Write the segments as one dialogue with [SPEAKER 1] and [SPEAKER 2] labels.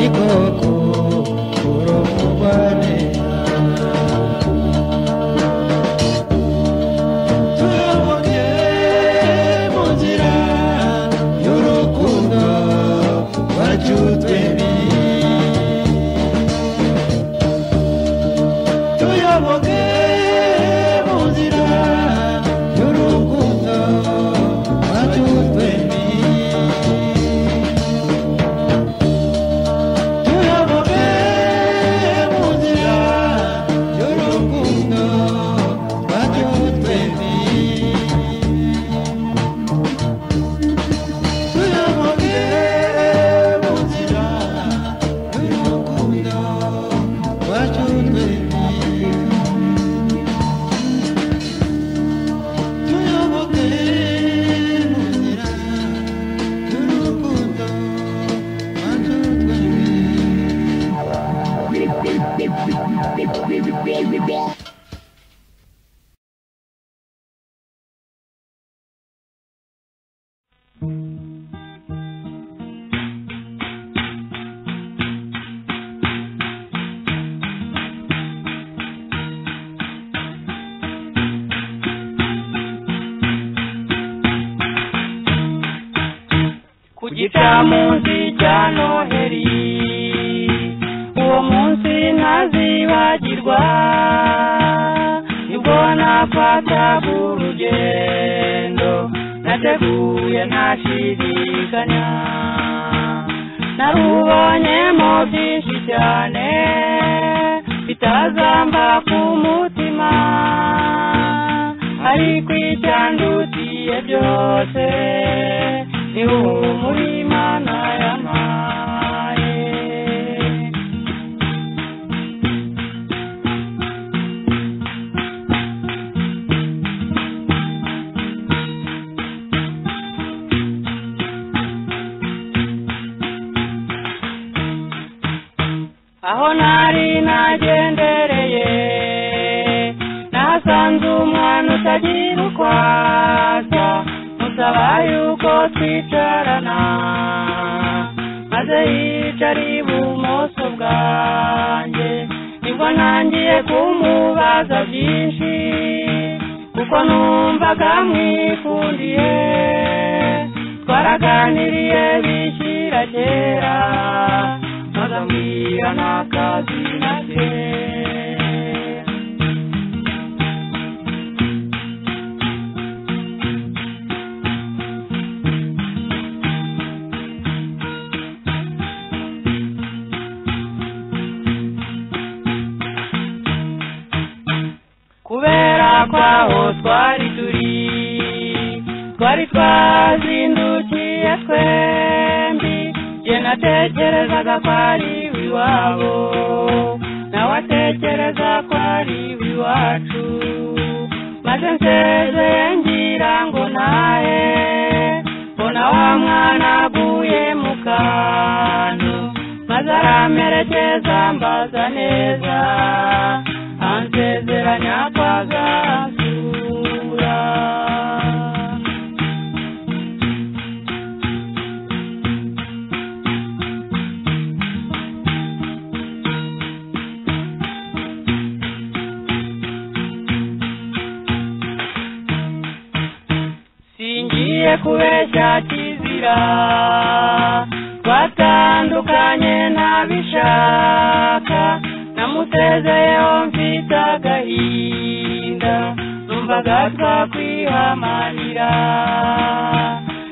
[SPEAKER 1] nikoko urokubane tuyoboke mu nzira y'urukundo rwacu twembi tuyoboke mu nzira y'urukundo rwacu twembi tuyoboke mu nzira y'urukundo rwacu twembi tuyoboke mu nzira y'urukundo rwacu twembi tuyoboke mu nzira y'urukundo rwacu twembi
[SPEAKER 2] ku gicamunsi cya noheri uwo munsi ntazibagirwa nibwo nafataga urugendo nateguye ntashidikanya narubonyemo byinshi cyane bitazamba ku mutima ariko icyandutiye byose ni umurima yampaye aho nari nagendereye nasanze umwana utagira uko asa musaba yuko twicarana maze yicara ibumoso bwanjye nibwo ntangiye kumubaza byinshi kuko numvaga mwikundiye twaraganiriye bishyira kera maze ambwira n'akazina ke kubera kwaho twari twazindukiye twembi jye natekerezaga ko ari iwabo nawe atekereza ko ari iwacu maze nsezeye ngira ngo nahe mbona wa mwana aguye mu kantu maze aramerekeza mbaza neza ansezeranya ko azasura singiye kubeshya kizira twatandukanye ntabishaka namusezeyeho mfite agahinda numvaga twakwihamanira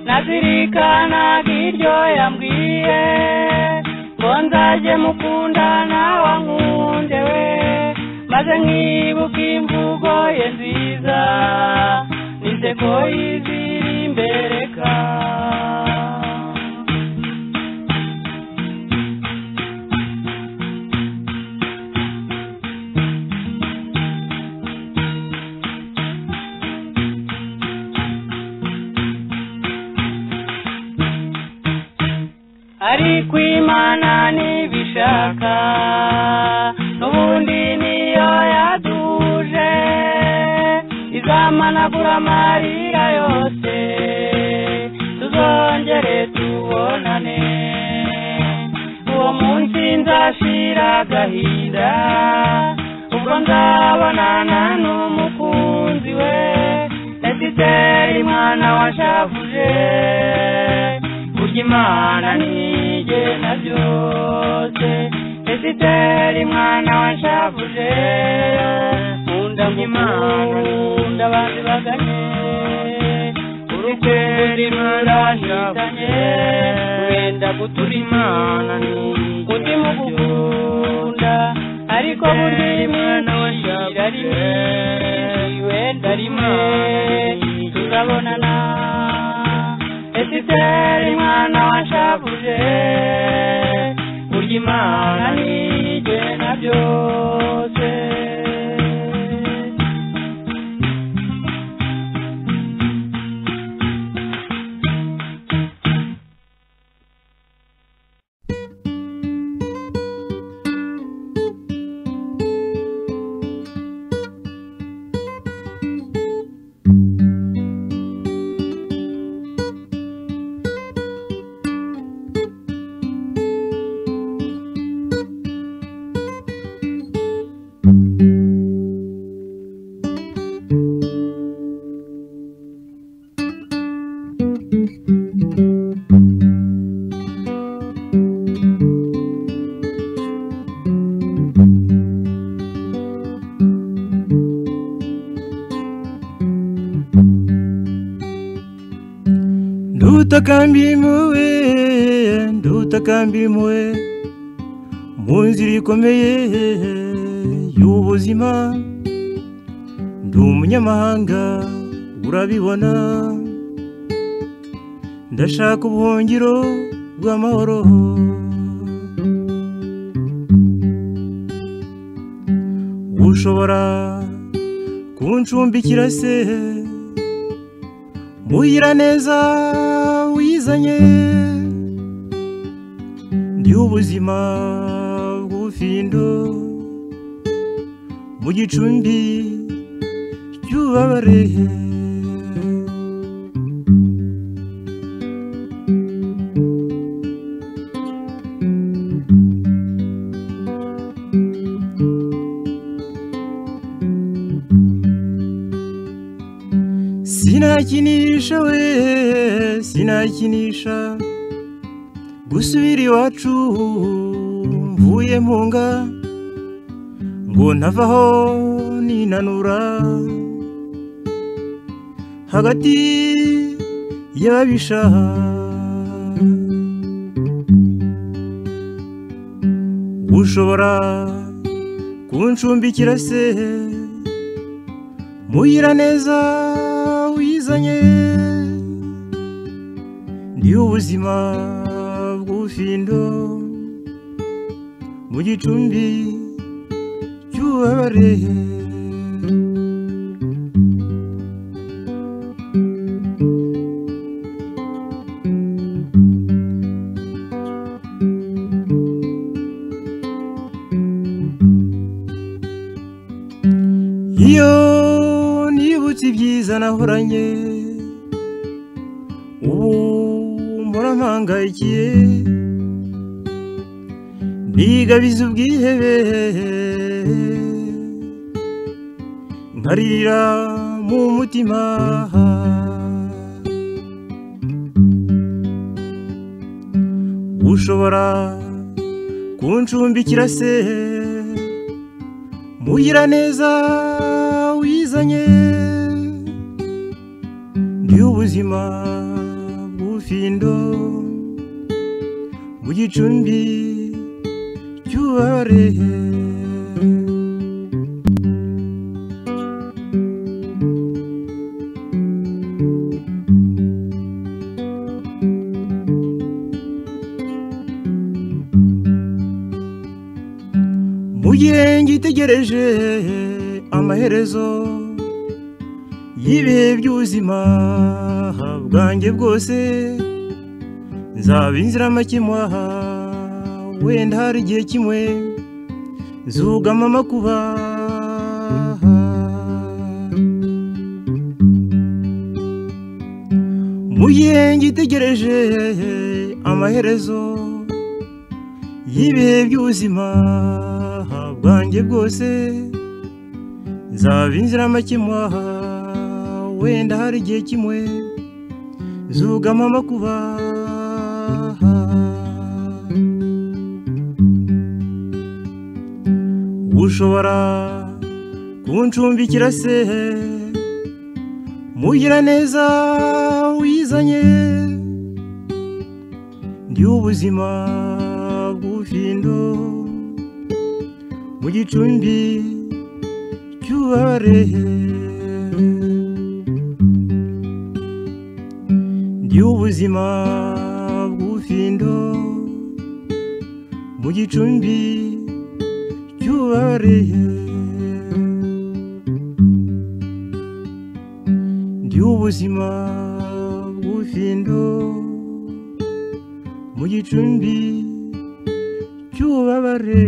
[SPEAKER 2] nazirikanaga iryo yambwiye ngo nzajye mukundana wankunde we maze nkibuka imvugo ye nziza n'inseko yizira imbereka ariko Imana nibishaka n'ubundi niyo yaduje izamanagura amarira yose tuzongere tubonane uwo munsi uzashira agahinda ubwo nzabonana n'umukunzi we Esiteri mwana washavuje burya Imana ntigena byose Esiteri mwana washavuje nkunda nkunda abandi baganye Esiteri mwana washavuje wenda gutura Imana umutima ugukunda ariko burya Imana washavuje wenda rimwe tuzabonana Esiteri mwana washavuje burya Imana ntigena byose
[SPEAKER 3] Ndutakambimuwe mu nzira ikomeye y'ubuzima ndi umunyamahanga urabibona ndashaka ubuhungiro bw'amahoro ushobora kuncumbikira se Mugiraneza wizanye ndi ubuzima bw'ubufindo mu gicumbi cy'ububabare sinakinisha gusubira iwacu mvuye mpunga ngo ntavaho ninanura hagati y'ababisha ushobora kuncumbikira se Mugiraneza wizanye ndi ubuzima bw'ubufindo mu gicumbi cy'ububabare iyo nibutse ibyiza nahoranye ubu mpampangayikiye nigabiza ubwihebe nkaririra mu mutima ushobora kuncumbikira se Mugiraneza wizanye ndi ubuzima bw'ubufindo mu gicumbi cy'ububabare mu gihe ngitegereje amaherezo y'ibihe by'ubuzima bwanjye bwose nzaba inziramakemwa wenda hari igihe kimwe nzugama amakuba mu gihe ngitegereje amaherezo y'ibihe by'ubuzima bwanjye bwose nzaba inziramakemwa wenda hari igihe kimwe nzugama amakuba ushobora kuncumbikira se mugira neza wizanye ndi ubuzima bw'ubufindo mu gicumbi cy'ubarehe ndi ubuzima bw'ubufindo mu gicumbi cy'ubarehe ndi ubuzima bw'ubufindo mu gicumbi cy'ubabare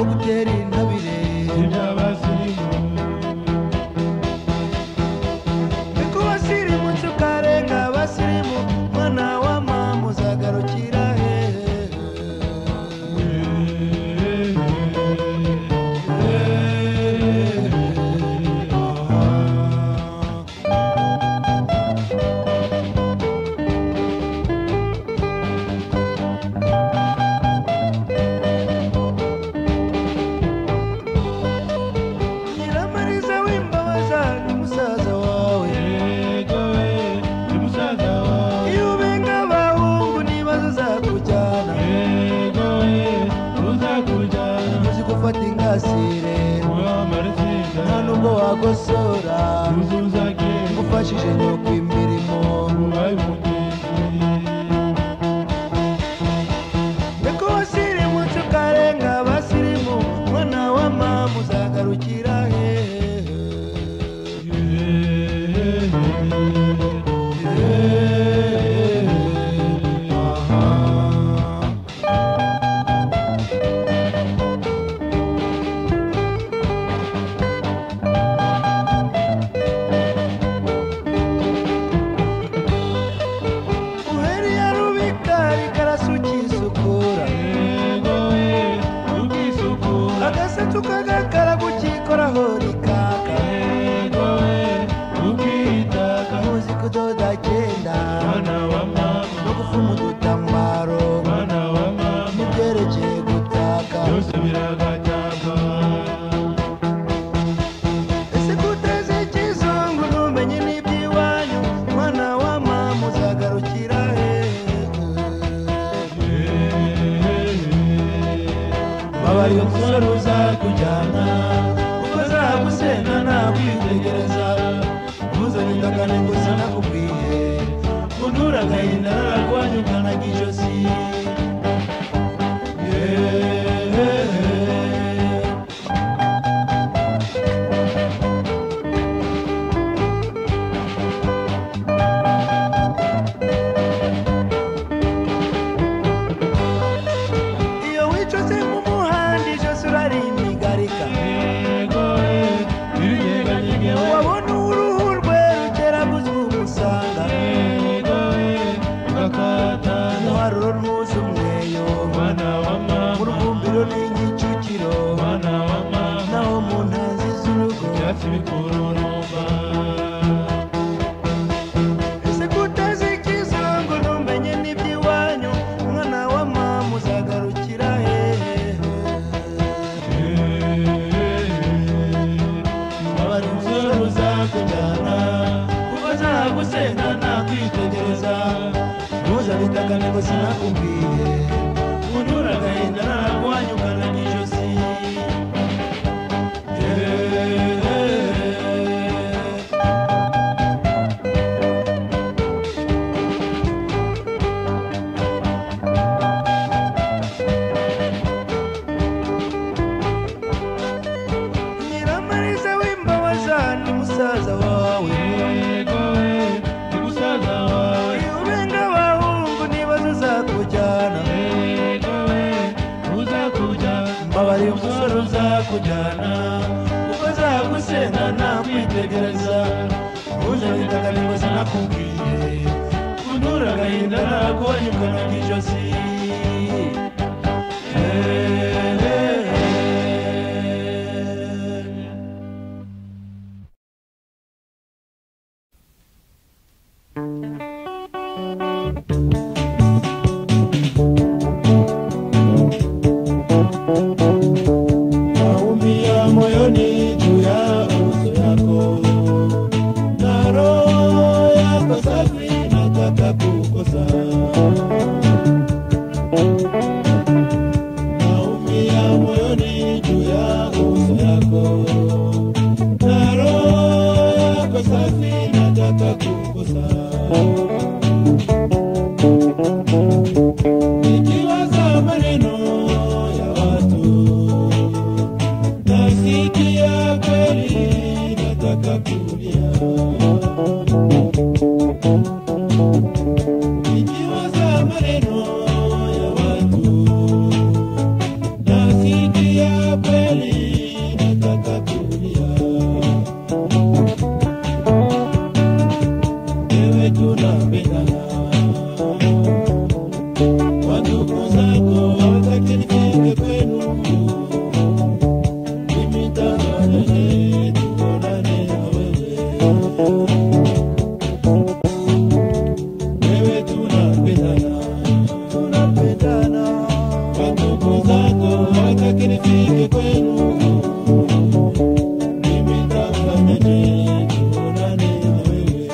[SPEAKER 1] gutera intabire
[SPEAKER 4] iby'abasirimu
[SPEAKER 1] niko basirimutse ukarenga abasirimu mwana wa mama uzagarukira hehe Nyiramariza w'imbabaza ni musaza wawe iyo ubenga abahungu nibazo uzakujyana uzi gufata ingasire nta nubwo wagosora ufashije nyoko imirimo niko wasirimutse ukarenga abasirimu mwana wa mama uzagarukira hehe uheri ya rubikari karasukisukura agasetu kagakara gukikoraho rikaka muzi kudoda genda no gufuma udutambaro n'ibyerekeye gutaka ese kuteze ikizungu ntumenye n'iby'iwanyu mwana wa mama uzagarukira hehe babariye umusore uzakujyana kuko azagusenda nakwitegereza ntuzanye indagane ngo sinakubwiye untura agahinda nararwanyukanaga ijosi iyo wicoze mu muhanda ijosi urarimigarika wabona uruhu rwe rugeraguza umusanga muharuro ntuzi umweyo mu rubumbiro n'igicukiro naho mu ntanzi z'urugo ese kuteze ikizungu ntumenye n'iby'iwanyu umwana wa mama uzagarukira hehe abari umusore uzakujyana kuko azagusenda nakwitegereza ntuzane indagane ngo sinakubwiye untura agahinda nararwanyukanaga ijosi Nyiramariza w'imbabaza ni musaza wawe iyo ubenga abahungu nibazo uzakujyana mbabariye umusore uzakujyana kuko azagusenda nakwitegereza ntuzane indagane ngo sinakubwiye untura agahinda nararwanyukanaga ijosi naumia moyoni juu ya uso yako na roho yako safi nataka kukosa naumia moyoni juu ya uso yako na roho yako safi nataka kukosa nikiwaza maneno ya watu nasikia kweli nataka kulia nikiwaza maneno ya watu nasikia hataki nifike kwenu. Mimi nitafanya nini tuonane na wewe?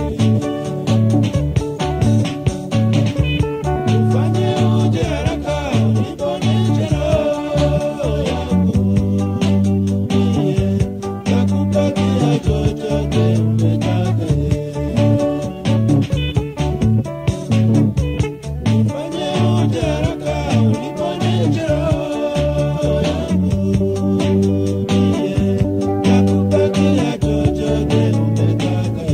[SPEAKER 1] Ufanye uje haraka uniponeshe roho yangu. Nakupatia chochote umetaka. Ufanye uje haraka uniponeshe roho yangu. Nakupatia chochote umetaka.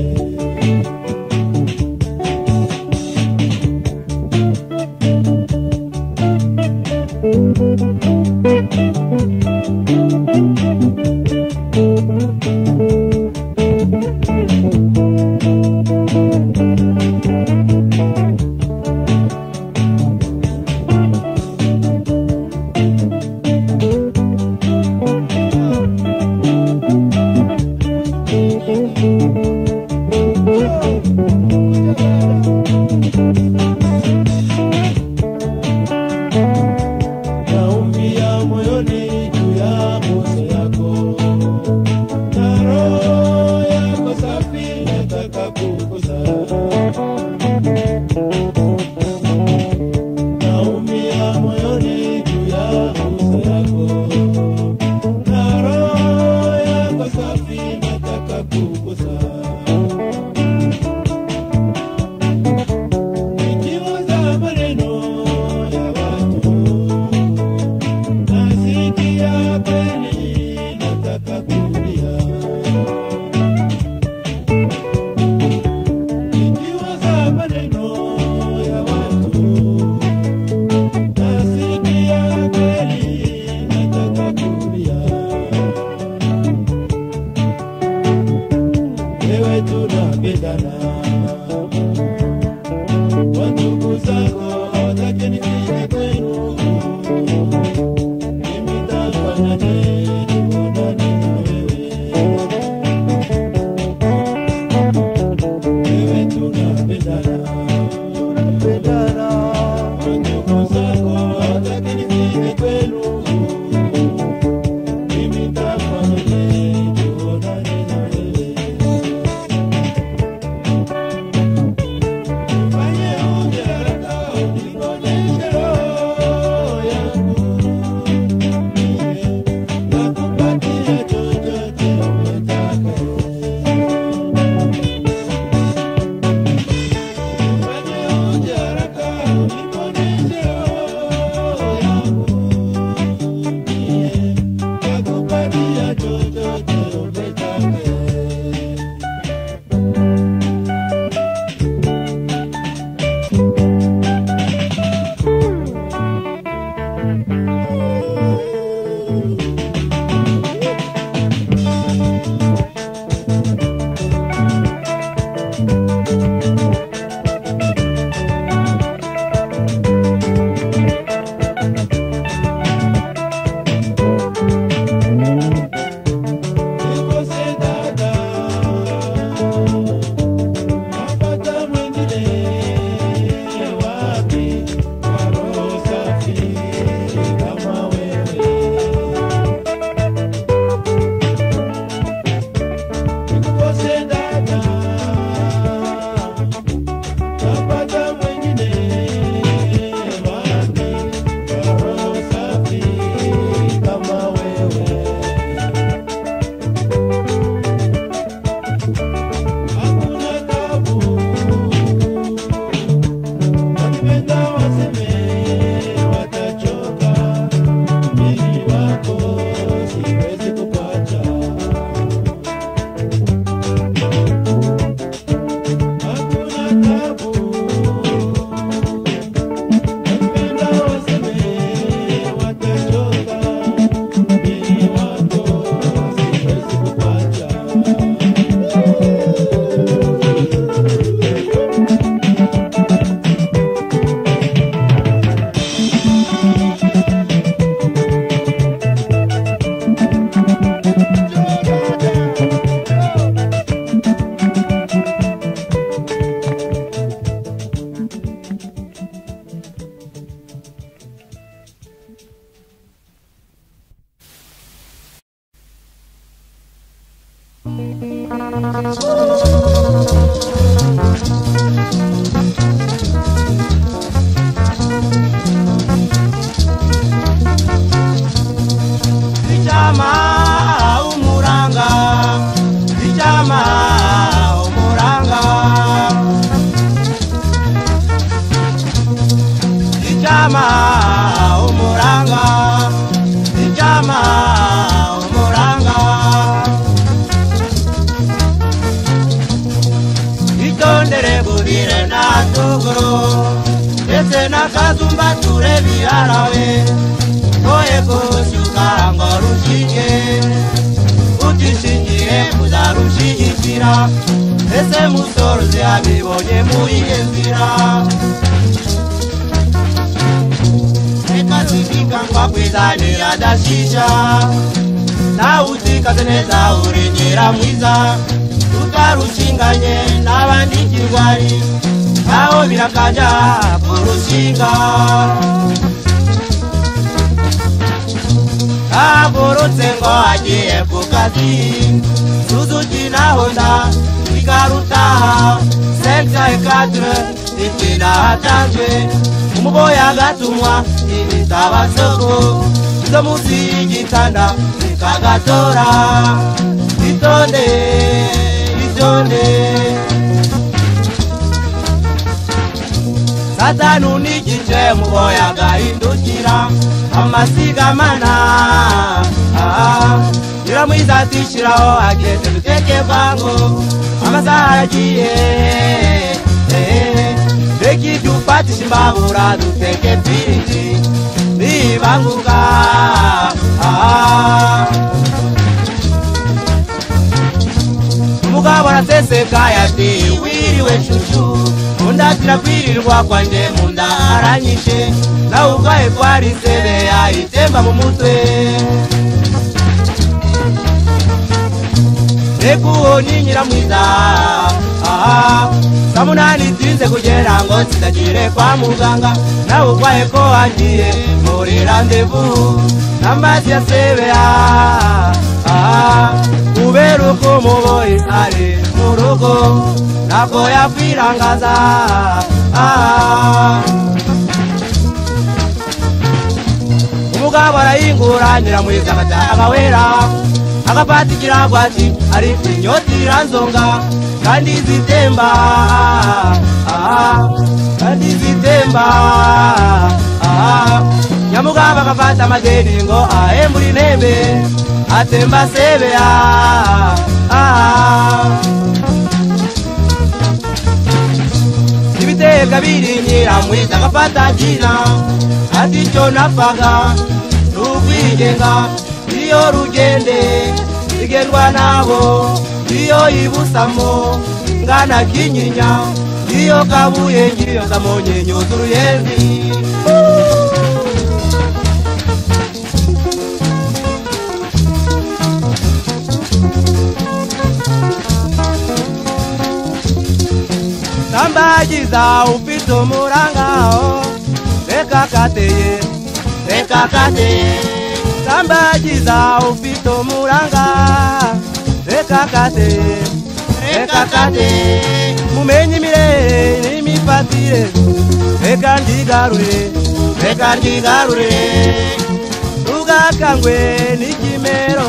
[SPEAKER 1] Naumia moyoni juu ya bosi yako, na roho yako safi nataka kukuza. Naumia moyoni juu ya bosi yako, na roho yako safi nataka kukuza. Nikiwaza maneno ya watu, nasikia kweli nataka kulia. Nikiwaza maneno ya watu, nasikia kweli nataka kulia. Wewe tunapendana, wandugu zako hawataki nifike kwenu. Mimi nitafanya nini tuonane na wewe? Wewe tunapendana, wandugu zako hawataki nifike kwenu. Mimi nitafanya nini tuonane na wewe? Ufanye uje haraka uniponeshe roho yangu. Nakupatia chochote umetaka. Ufanye uje haraka uniponeshe roho yangu. Nakupatia chochote umetaka. Nikose dada, napata mwingine wapi? Roho safi kama wewe.
[SPEAKER 2] Ichama umuranga, ichama umuranga, ichama umuranga, ichama umuranga. Itondere burire na tuguru, ese nakazumba turebi arawe. Oye kushuka ngo rushike, utishingiye kuzarushigikira. Ese musorozi abibonye muyihe nzira. Reka zifika ngwa kwizanira adashisha, nawe utikaze neza urengera mwiza. Tutarushinganye n'abandi kirwari, aho birakajya kurushinga. Agorotse ngo agiye ku kazi, Suzuki na Honda bikarutaha. 5-4 itina hatanzwe, umuboya agatumwa ibitabasoko. Izo munsi y'igitanda bikagatora. Itonde, itonde, Satanu n'igice umuboya agahindukira. Amasigamana Niramwiza atishiraho ageze duteke vango. Amasaha yagiye Reki dufatisha imbabura duteke piriti Nibanguka Umugabo araseseka yati wiriwe shushu. Undatira kwirirwa kwanje munda aranyishe. Na ugaye kwari sebe yahitemba mu mutwe. Ekuho ni Nyiramwiza Samunani tinze kugera ngo nsidagire kwa muganga. Na ugaye ko agiye muri randevu. N'amazi ya sebe kubera uko umuboyi ari mu rugo ntabwo yakwirangaza. Umugabo arayingura Nyiramwiza agataha wera. Agafata ikirago ati ariko inyota iranzonga kandi zitemba, kandi zitemba. Nyamugabo agafata amadeni ngo ahembure intembe, atemba sebe ibitega biri Nyiramwiza agafata jina ati cyo nafaga n'ukwigenga. Iyo rugende igendwa nabo, iyo ibusamo ngana kinyinya. Iyo kabuye ngiyo zamonye nyoza uruyenzi. Sambagiza ufite umurangao, reka kateye, reka kateye. Sambagiza ufite umuranga, reka kateye, reka kateye. Mumenye imirere n'imifatire, reka ndigarurire, reka ndigarurire. Ugakangwe n'ikimero,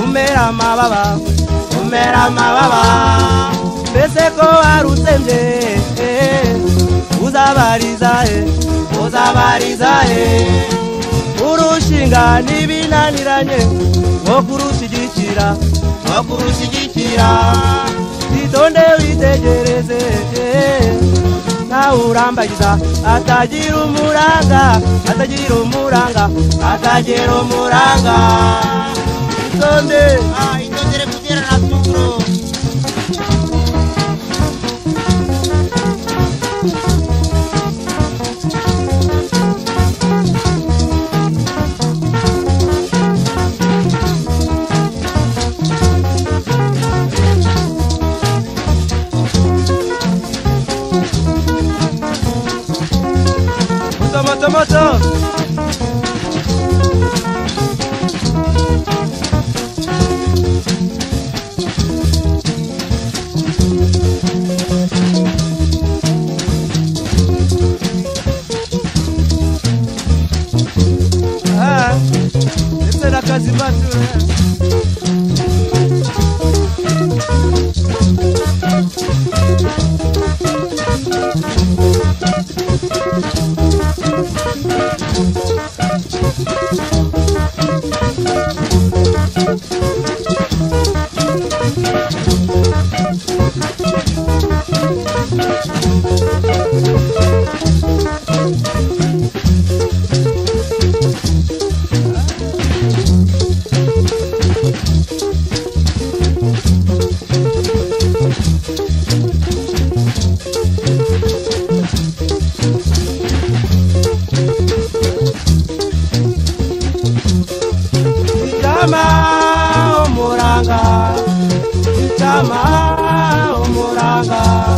[SPEAKER 2] umera amababa, umera amababa. Mbese ko warutsemye, uzabariza he, uzabariza he. Urushinga n'ibinaniranye wo kurushigikira, wo kurushigikira. Itonde witegereze nawe urambagiza. Atagira umuranga, atagira umuranga, atagira umuranga. Itonde itondere kugera na tuguru. Moto kazibatura Umuranga